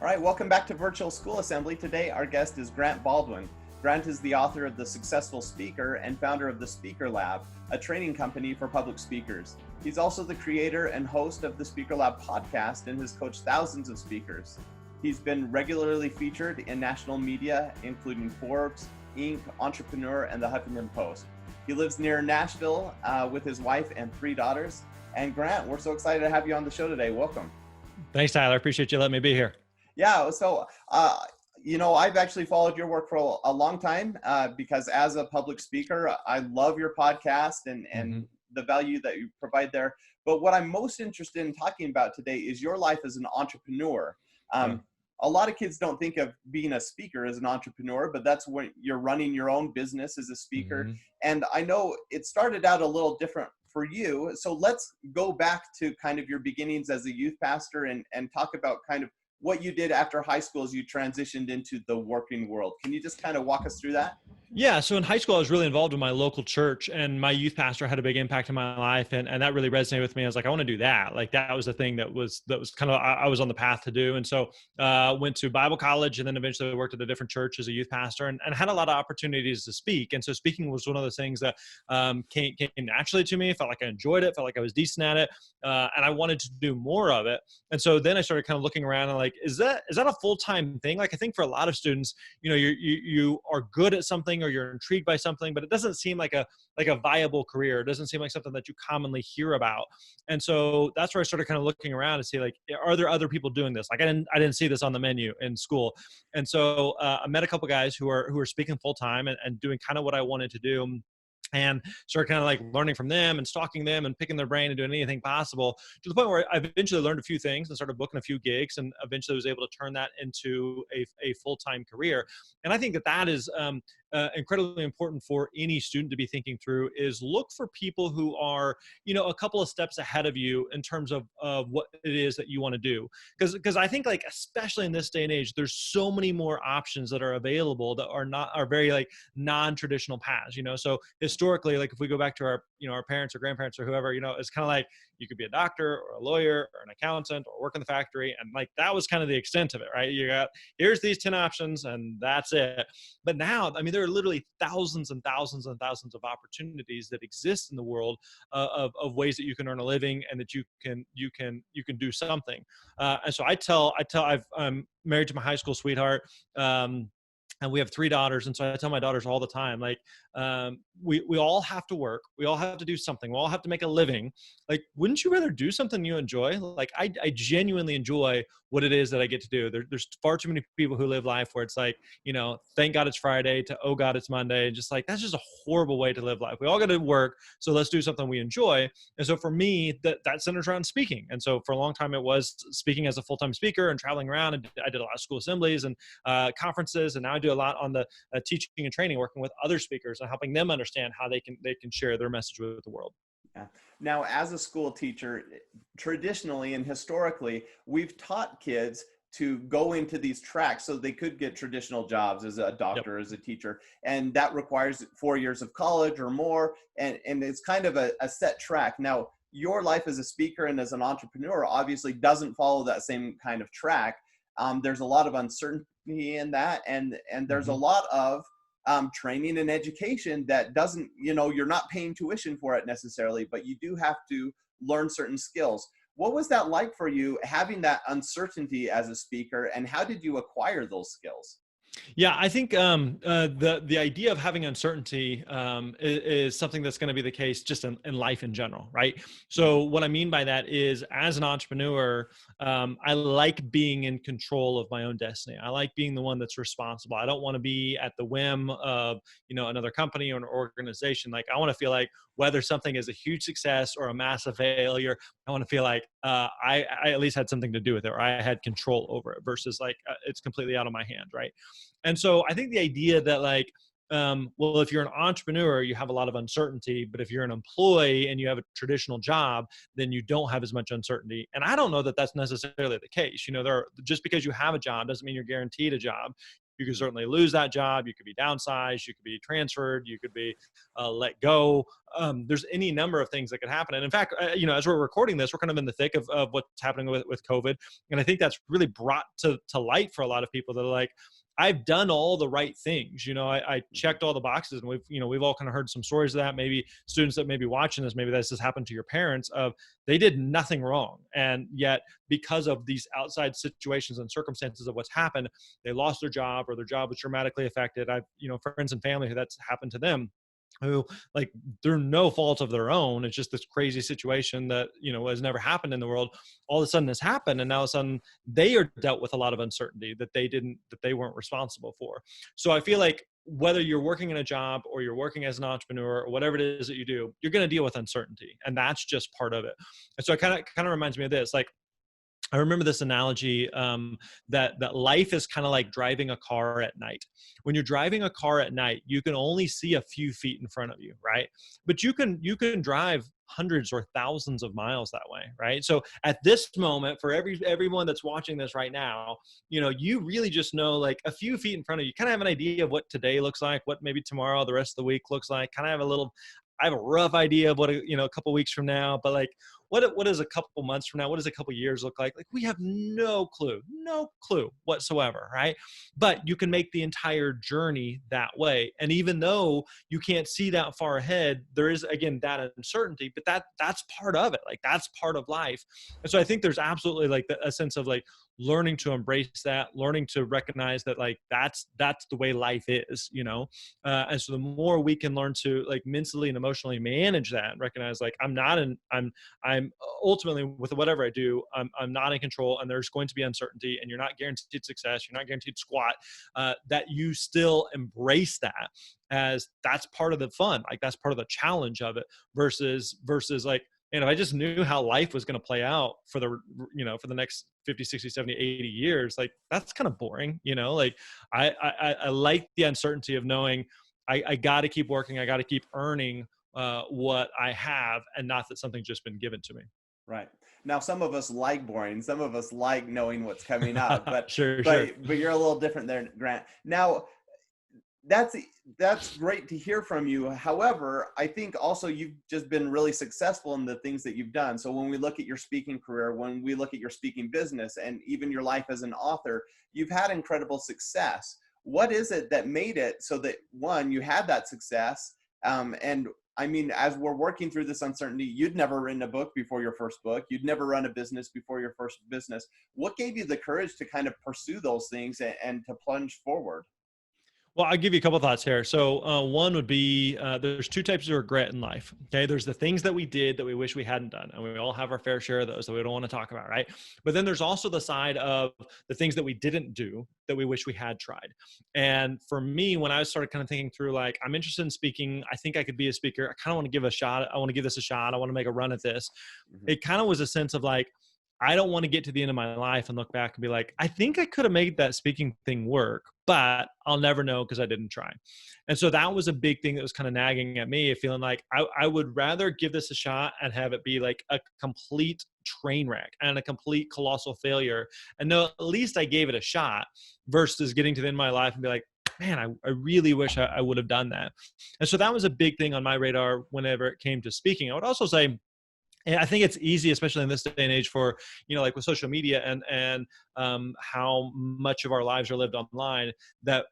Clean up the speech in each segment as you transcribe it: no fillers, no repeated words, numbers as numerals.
All right, welcome back to Virtual School Assembly. Today, our guest is Grant Baldwin. Grant is the author of The Successful Speaker and founder of the Speaker Lab, a training company for public speakers. He's also the creator and host of the Speaker Lab podcast and has coached thousands of speakers. He's been regularly featured in national media, including Forbes, Inc., Entrepreneur, and the Huffington Post. He lives near Nashville with his wife and 3 daughters. And Grant, we're so excited to have you on the show today. Welcome. Thanks, Tyler. I appreciate you letting me be here. Yeah, so, I've actually followed your work for a long time because as a public speaker, I love your podcast and the value that you provide there. But what I'm most interested in talking about today is your life as an entrepreneur. A lot of kids don't think of being a speaker as an entrepreneur, but that's when you're running your own business as a speaker. And I know it started out a little different for you. So let's go back to kind of your beginnings as a youth pastor and talk about kind of what you did after high school as you transitioned into the working world. Can you just kind of walk us through that? Yeah. So in high school, I was really involved in my local church, and my youth pastor had a big impact in my life. And that really resonated with me. I was like, I want to do that. Like that was the thing that was kind of, I was on the path to do. And so went to Bible college and then eventually worked at a different church as a youth pastor and had a lot of opportunities to speak. And so speaking was one of those things that came naturally to me. Felt like I enjoyed it, felt like I was decent at it. And I wanted to do more of it. And so then I started kind of looking around and like, is that a full-time thing? Like, I think for a lot of students, you are good at something or you're intrigued by something, but it doesn't seem like a viable career. It doesn't seem like something that you commonly hear about. And so that's where I started kind of looking around to see, like, are there other people doing this? Like, I didn't see this on the menu in school. And so I met a couple guys who are speaking full-time and doing kind of what I wanted to do, and started kind of like learning from them and stalking them and picking their brain and doing anything possible, to the point where I eventually learned a few things and started booking a few gigs, and eventually was able to turn that into a full-time career. And I think that is incredibly important for any student to be thinking through, is look for people who are, a couple of steps ahead of you in terms of what it is that you want to do. Because I think, like, especially in this day and age, there's so many more options that are available that are very like non-traditional paths, So historically, like if we go back to our parents or grandparents or whoever, it's kind of like you could be a doctor or a lawyer or an accountant or work in the factory. And like, that was kind of the extent of it, right? Here's these 10 options and that's it. But now, I mean, there are literally thousands and thousands and thousands of opportunities that exist in the world of ways that you can earn a living and that you can do something. And so I'm married to my high school sweetheart. And we have 3 daughters. And so I tell my daughters all the time, like, we all have to work. We all have to do something. We all have to make a living. Like, wouldn't you rather do something you enjoy? Like, I genuinely enjoy what it is that I get to do. There's far too many people who live life where it's like, thank God it's Friday to, oh God, it's Monday. Just like, that's just a horrible way to live life. We all got to work. So let's do something we enjoy. And so for me, that centers around speaking. And so for a long time, it was speaking as a full-time speaker and traveling around. And I did a lot of school assemblies and conferences. And now I do a lot on the teaching and training, working with other speakers and helping them understand how they can share their message with the world. Yeah. Now, as a school teacher, traditionally and historically, we've taught kids to go into these tracks so they could get traditional jobs as a doctor, as a teacher. And that requires 4 years of college or more. And it's kind of a set track. Now, your life as a speaker and as an entrepreneur obviously doesn't follow that same kind of track. There's a lot of uncertainty in that. And there's a lot of training and education that doesn't, you're not paying tuition for it necessarily, but you do have to learn certain skills. What was that like for you, having that uncertainty as a speaker, and how did you acquire those skills? Yeah, I think the idea of having uncertainty is something that's going to be the case just in life in general, right? So what I mean by that is, as an entrepreneur, I like being in control of my own destiny. I like being the one that's responsible. I don't want to be at the whim of another company or an organization. Like, I want to feel like whether something is a huge success or a massive failure, I want to feel like I at least had something to do with it, or I had control over it, versus like it's completely out of my hand, right? And so I think the idea that, like, well, if you're an entrepreneur, you have a lot of uncertainty, but if you're an employee and you have a traditional job, then you don't have as much uncertainty. And I don't know that that's necessarily the case. Just because you have a job doesn't mean you're guaranteed a job. You could certainly lose that job. You could be downsized. You could be transferred. You could be let go. There's any number of things that could happen. And in fact, as we're recording this, we're kind of in the thick of what's happening with COVID. And I think that's really brought to light for a lot of people that are like, I've done all the right things. I checked all the boxes, and we've all kind of heard some stories of that. Maybe students that may be watching this, maybe this has happened to your parents, of they did nothing wrong. And yet because of these outside situations and circumstances of what's happened, they lost their job, or their job was dramatically affected. I've, friends and family who that's happened to them, who, like, they're no fault of their own. It's just this crazy situation that, has never happened in the world. All of a sudden has happened. And now all of a sudden they are dealt with a lot of uncertainty that they weren't responsible for. So I feel like whether you're working in a job or you're working as an entrepreneur or whatever it is that you do, you're going to deal with uncertainty. And that's just part of it. And so it kind of reminds me of this, like, I remember this analogy, that life is kind of like driving a car at night. When you're driving a car at night, you can only see a few feet in front of you, right? But you can drive hundreds or thousands of miles that way, right? So at this moment, for everyone that's watching this right now, you really just know, like, a few feet in front of you, kind of have an idea of what today looks like, what maybe tomorrow, the rest of the week looks like. I have a rough idea of what a couple weeks from now, but like, what is a couple months from now? What does a couple years look like? Like, we have no clue whatsoever, right? But you can make the entire journey that way. And even though you can't see that far ahead, there is, again, that uncertainty, but that's part of it. Like, that's part of life. And so I think there's absolutely, like, a sense of, like, learning to embrace that, learning to recognize that, like, that's the way life is, and so the more we can learn to, like, mentally and emotionally manage that and recognize, like, I'm ultimately, with whatever I do, I'm not in control, and there's going to be uncertainty, and you're not guaranteed success, you're not guaranteed squat, that you still embrace that, as that's part of the fun, like, that's part of the challenge of it, versus like, and if I just knew how life was going to play out for the next 50, 60, 70, 80 years, like, that's kind of boring, like, I like the uncertainty of knowing I got to keep working. I got to keep earning what I have, and not that something's just been given to me. Right. Now, some of us like boring. Some of us like knowing what's coming up, but sure. But you're a little different there, Grant. Now, that's great to hear from you. However, I think also you've just been really successful in the things that you've done. So when we look at your speaking career, when we look at your speaking business, and even your life as an author, you've had incredible success. What is it that made it so that, one, you had that success? And I mean, as we're working through this uncertainty, you'd never written a book before your first book. You'd never run a business before your first business. What gave you the courage to kind of pursue those things and to plunge forward? Well, I'll give you a couple of thoughts here. So one would be, there's two types of regret in life. Okay. There's the things that we did that we wish we hadn't done. And we all have our fair share of those that we don't want to talk about. Right. But then there's also the side of the things that we didn't do that we wish we had tried. And for me, when I started kind of thinking through, like, I'm interested in speaking, I think I could be a speaker, I kind of want to give a shot. I want to give this a shot. I want to make a run at this. Mm-hmm. It kind of was a sense of, like, I don't want to get to the end of my life and look back and be like, I think I could have made that speaking thing work, but I'll never know because I didn't try. And so that was a big thing that was kind of nagging at me, feeling like I would rather give this a shot and have it be like a complete train wreck and a complete colossal failure, and know at least I gave it a shot, versus getting to the end of my life and be like, man, I really wish I would have done that. And so that was a big thing on my radar whenever it came to speaking. I would also say, and I think it's easy, especially in this day and age, for, like, with social media and how much of our lives are lived online, that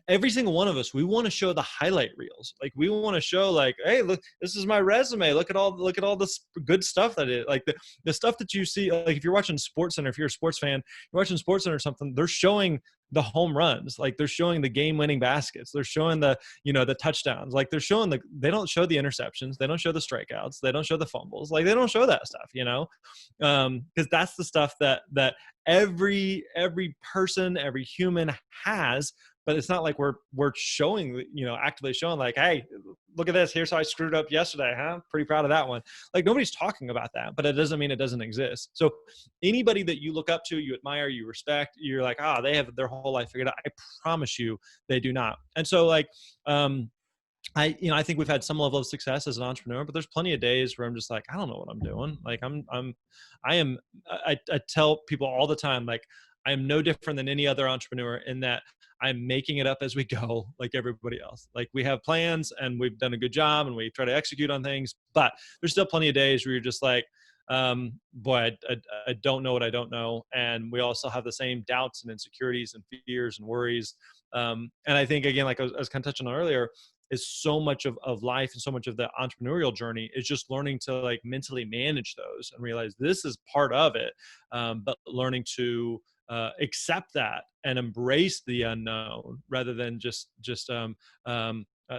every single one of us, we want to show the highlight reels. Like, we want to show, like, hey, look, this is my resume. Look at all this good stuff that it, like, the stuff that you see. Like, if you're watching SportsCenter, if you're a sports fan, you're watching SportsCenter or something, they're showing the home runs, like, they're showing the game-winning baskets, they're showing the touchdowns, like, they don't show the interceptions, they don't show the strikeouts, they don't show the fumbles, like, they don't show that stuff, because that's the stuff that every person, every human has. But it's not like we're showing, actively showing, like, hey, look at this. Here's how I screwed up yesterday. Huh? Pretty proud of that one. Like, nobody's talking about that, but it doesn't mean it doesn't exist. So anybody that you look up to, you admire, you respect, you're like, they have their whole life figured out. I promise you they do not. And so, like, I think we've had some level of success as an entrepreneur, but there's plenty of days where I'm just like, I don't know what I'm doing. Like, I tell people all the time, like, I am no different than any other entrepreneur in that I'm making it up as we go, like everybody else. Like we have plans and we've done a good job and we try to execute on things, but there's still plenty of days where you're just like, boy, I don't know what I don't know. And we also have the same doubts and insecurities and fears and worries. And I think, again, like I was kind of touching on earlier, is so much of life and so much of the entrepreneurial journey is just learning to like mentally manage those and realize this is part of it. But learning to accept that and embrace the unknown rather than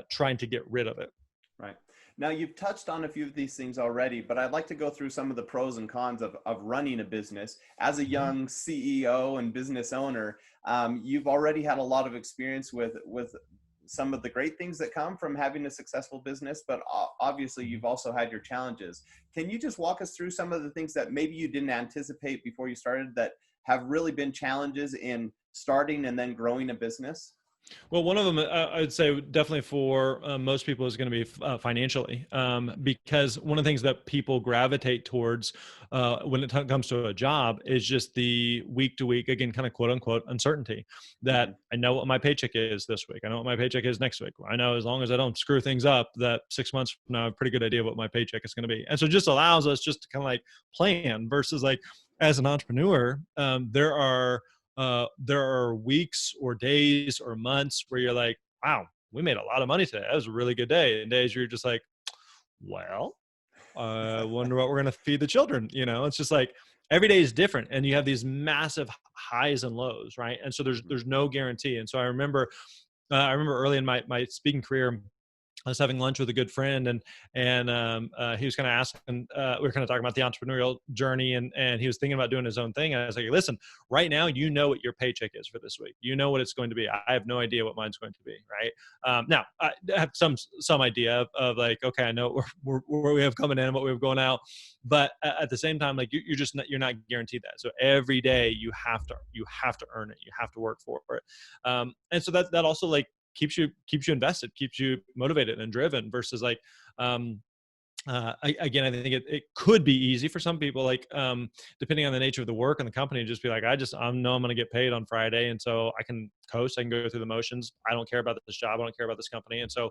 trying to get rid of it. Right. Now, you've touched on a few of these things already, but I'd like to go through some of the pros and cons of running a business. As a young CEO and business owner, you've already had a lot of experience with some of the great things that come from having a successful business, but obviously you've also had your challenges. Can you just walk us through some of the things that maybe you didn't anticipate before you started that have really been challenges in starting and then growing a business? Well, one of them, I'd say definitely for most people is going to be financially, because one of the things that people gravitate towards when it comes to a job is just the week to week, again, kind of quote unquote uncertainty that I know what my paycheck is this week. I know what my paycheck is next week. I know as long as I don't screw things up, that 6 months from now, I have a pretty good idea what my paycheck is going to be. And so it just allows us just to kind of like plan versus like as an entrepreneur, there are weeks or days or months where you're like, wow, we made a lot of money today. That was a really good day. And days you're just like, well, I wonder what we're going to feed the children. You know, it's just like every day is different and you have these massive highs and lows. Right. And so there's no guarantee. And so I remember early in my speaking career, I was having lunch with a good friend, and he was kind of asking. We were kind of talking about the entrepreneurial journey, and he was thinking about doing his own thing. And I was like, "Listen, right now, you know what your paycheck is for this week. You know what it's going to be. I have no idea what mine's going to be. Right now, I have some idea of like, okay, I know where we have coming in and what we have going out, but at the same time, like you're not guaranteed that. So every day you have to earn it. You have to work for it, and so that also like keeps you invested, keeps you motivated and driven versus like, again, I think it could be easy for some people, like, depending on the nature of the work and the company, just be like, I know I'm going to get paid on Friday. And so I can coast, I can go through the motions. I don't care about this job. I don't care about this company. And so,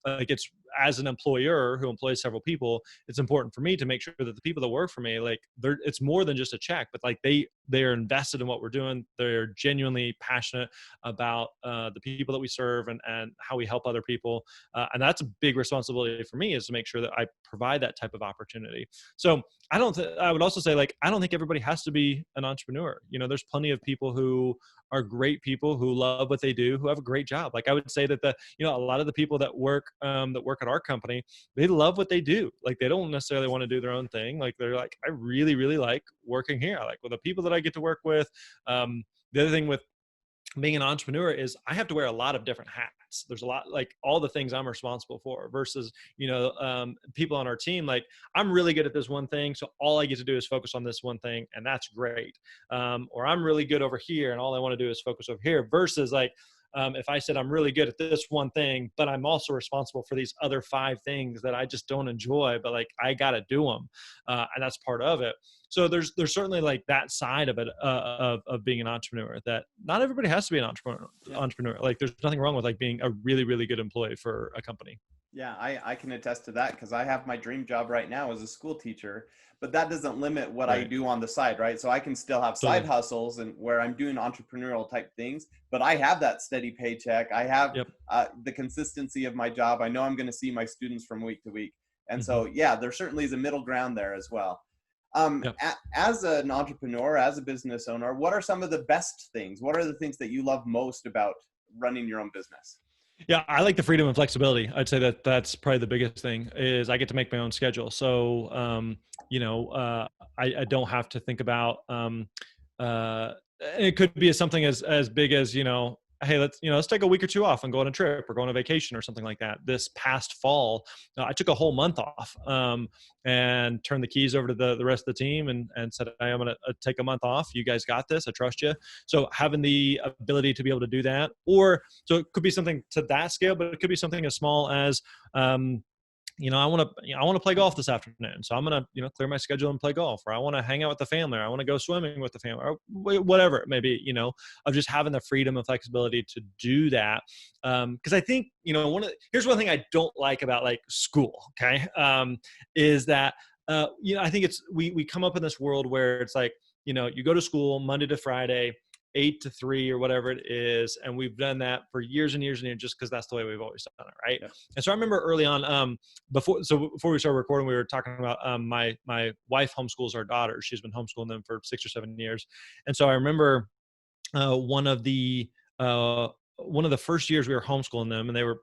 like it's, as an employer who employs several people, it's important for me to make sure that the people that work for me, like it's more than just a check, but like they are invested in what we're doing. They're genuinely passionate about the people that we serve and how we help other people. And that's a big responsibility for me, is to make sure that I provide that type of opportunity. So I would also say, like, I don't think everybody has to be an entrepreneur. You know, there's plenty of people who are great people who love what they do, who have a great job. Like I would say that a lot of the people that work at our company, they love what they do. Like they don't necessarily want to do their own thing. Like they're like, I really, really like working here. I like the people that I get to work with. The other thing with being an entrepreneur is I have to wear a lot of different hats. There's a lot, like all the things I'm responsible for versus, people on our team. Like I'm really good at this one thing. So all I get to do is focus on this one thing. And that's great. Or I'm really good over here and all I want to do is focus over here versus like, if I said I'm really good at this one thing, but I'm also responsible for these other 5 things that I just don't enjoy, but like I got to do them. And that's part of it. So there's certainly like that side of it, of being an entrepreneur, that not everybody has to be an entrepreneur. Like there's nothing wrong with like being a really, really good employee for a company. Yeah, I can attest to that because I have my dream job right now as a school teacher, but that doesn't limit what I Right. do on the side, right? So I can still have side Totally. hustles and where I'm doing entrepreneurial type things, but I have that steady paycheck. I have Yep. the consistency of my job. I know I'm going to see my students from week to week. And Mm-hmm. so, yeah, there certainly is a middle ground there as well. Yep. As an entrepreneur, as a business owner, what are some of the best things? What are the things that you love most about running your own business? Yeah, I like the freedom and flexibility. I'd say that that's probably the biggest thing, is I get to make my own schedule. So, I don't have to think about, it could be something as big as, hey, let's take a week or 2 off and go on a trip or go on a vacation or something like that. This past fall, I took a whole month off, and turned the keys over to the rest of the team and said, hey, I'm going to take a month off. You guys got this. I trust you. So having the ability to be able to do that, so it could be something to that scale, but it could be something as small as, I want to play golf this afternoon. So I'm going to, clear my schedule and play golf, or I want to hang out with the family, or I want to go swimming with the family, or whatever it may be, of just having the freedom and flexibility to do that. Cause I think, here's one thing I don't like about like school. Okay. Is that, I think we come up in this world where it's like, you go to school Monday to Friday, 8 to 3 or whatever it is. And we've done that for years and years and years, just because that's the way we've always done it. Right. Yep. And so I remember early on, before we started recording, we were talking about my wife homeschools our daughters. She's been homeschooling them for 6 or 7 years. And so I remember one of the first years we were homeschooling them, and they were,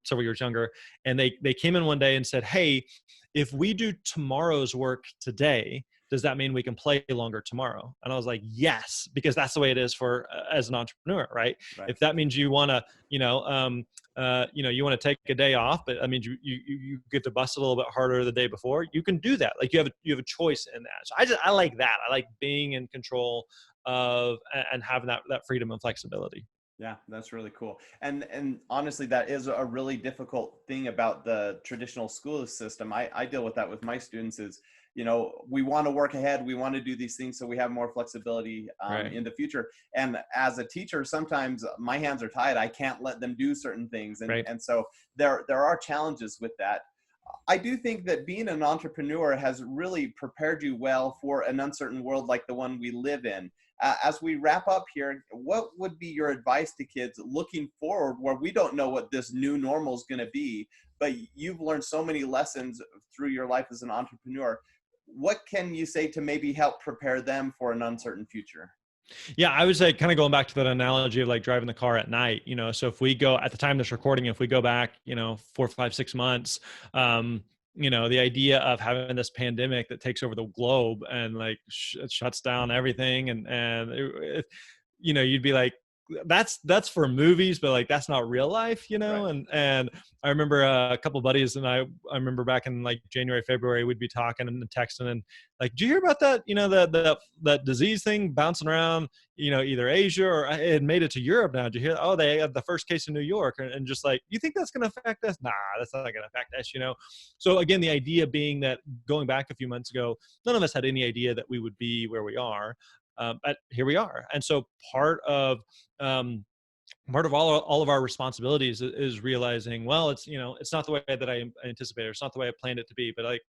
several years younger. And they came in one day and said, "Hey, if we do tomorrow's work today, does that mean we can play longer tomorrow?" And I was like, yes, because that's the way it is for as an entrepreneur, right? Right. If that means you want to, you want to take a day off, but I mean, you get to bust a little bit harder the day before, you can do that. Like you have a choice in that. So I like that. I like being in control of and having that freedom and flexibility. Yeah, that's really cool. And honestly, that is a really difficult thing about the traditional school system. I deal with that with my students is, we want to work ahead. We want to do these things so we have more flexibility Right. in the future. And as a teacher, sometimes my hands are tied. I can't let them do certain things. Right. And so there are challenges with that. I do think that being an entrepreneur has really prepared you well for an uncertain world like the one we live in. As we wrap up here, what would be your advice to kids looking forward where we don't know what this new normal is going to be, but you've learned so many lessons through your life as an entrepreneur? What can you say to maybe help prepare them for an uncertain future? Yeah, I would say, kind of going back to that analogy of like driving the car at night, so if we go at the time of this recording, if we go back, 4, 5, 6 months, the idea of having this pandemic that takes over the globe and like shuts down everything. You'd be like, that's for movies, but like, that's not real life, Right. and I remember a couple of buddies and I remember back in like January, February, we'd be talking and texting and like, did you hear about that? That disease thing bouncing around, either Asia or it had made it to Europe now. Did you hear? Oh, they had the first case in New York. And just like, you think that's going to affect us? Nah, that's not going to affect us, So again, the idea being that going back a few months ago, none of us had any idea that we would be where we are. But here we are. And so um, part of all of our responsibilities is realizing, well, it's not the way that I anticipated. It's not the way I planned it to be, but like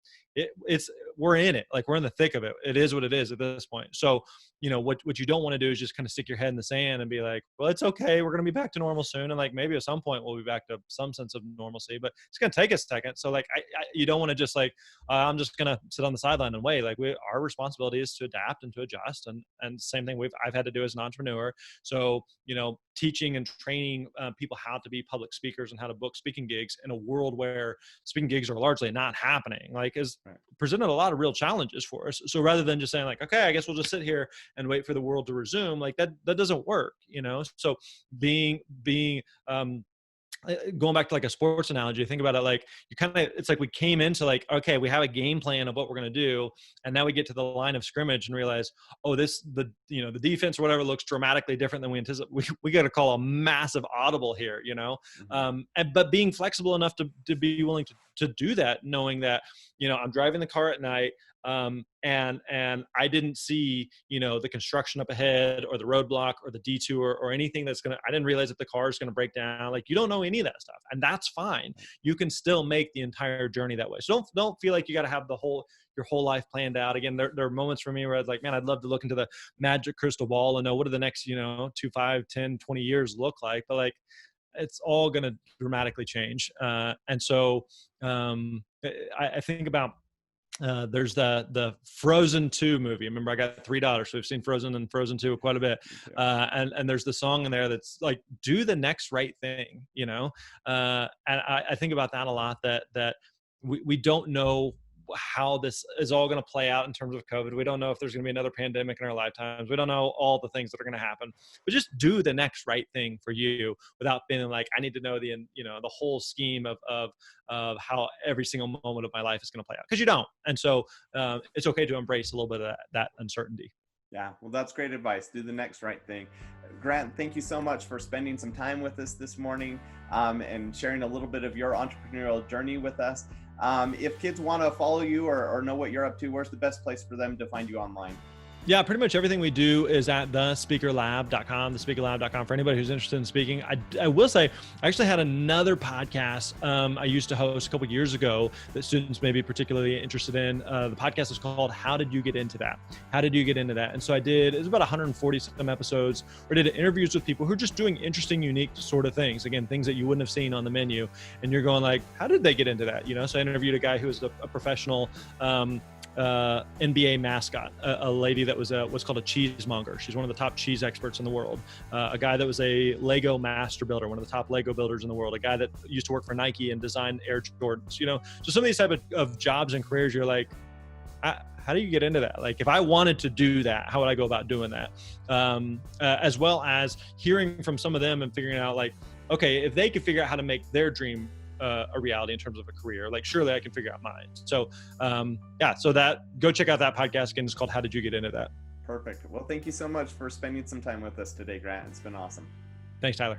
we're in it, like we're in the thick of it. It is what it is at this point. So, what you don't want to do is just kind of stick your head in the sand and be like, well, it's okay. We're going to be back to normal soon. And like, maybe at some point we'll be back to some sense of normalcy, but it's going to take a second. So like, you don't want to just like, I'm just going to sit on the sideline and wait. Like our responsibility is to adapt and to adjust. And same thing I've had to do as an entrepreneur. So, teaching and training people how to be public speakers and how to book speaking gigs in a world where speaking gigs are largely not happening, like has presented a lot of real challenges for us. So rather than just saying like, okay, I guess we'll just sit here and wait for the world to resume, like that doesn't work, So being going back to like a sports analogy, think about it like it's like we came into like, okay, we have a game plan of what we're going to do. And now we get to the line of scrimmage and realize, oh, the defense or whatever looks dramatically different than we anticipate. We got to call a massive audible here, Mm-hmm. but being flexible enough to be willing to do that, knowing that, I'm driving the car at night. And I didn't see, the construction up ahead or the roadblock or the detour or anything I didn't realize that the car is going to break down. Like you don't know any of that stuff, and that's fine. You can still make the entire journey that way. So don't feel like you got to have your whole life planned out. Again, there are moments for me where I was like, man, I'd love to look into the magic crystal ball and know what are the next, 2, 5, 10, 20 years look like. But like, it's all going to dramatically change. And so I think about, there's the Frozen 2 movie. Remember, I got 3 daughters, so we've seen Frozen and Frozen 2 quite a bit. And there's the song in there that's like, do the next right thing, And I think about that a lot, that we don't know how this is all going to play out in terms of COVID. We don't know if there's going to be another pandemic in our lifetimes. We don't know all the things that are going to happen, but just do the next right thing for you without being like, I need to know the whole scheme of how every single moment of my life is going to play out, because you don't. And so it's okay to embrace a little bit of that uncertainty. Yeah, well, that's great advice. Do the next right thing. Grant, thank you so much for spending some time with us this morning and sharing a little bit of your entrepreneurial journey with us. If kids want to follow you or know what you're up to, where's the best place for them to find you online? Yeah, pretty much everything we do is at thespeakerlab.com, thespeakerlab.com for anybody who's interested in speaking. I will say, I actually had another podcast I used to host a couple years ago that students may be particularly interested in. The podcast is called How Did You Get Into That? How did you get into that? And so it was about 140 some episodes where I did interviews with people who are just doing interesting, unique sort of things. Again, things that you wouldn't have seen on the menu. And you're going like, how did they get into that? So I interviewed a guy who was a professional NBA mascot, a lady that was what's called a cheesemonger. She's one of the top cheese experts in the world. A guy that was a Lego master builder, one of the top Lego builders in the world. A guy that used to work for Nike and design Air Jordans. So some of these type of jobs and careers, you're like, how do you get into that? Like, if I wanted to do that, how would I go about doing that? As well as hearing from some of them and figuring out like, okay, if they could figure out how to make their dream a reality in terms of a career, like surely I can figure out mine. So go check out that podcast again. It's called How Did You Get Into That? Perfect. Well, thank you so much for spending some time with us today, Grant. It's been awesome. Thanks, Tyler.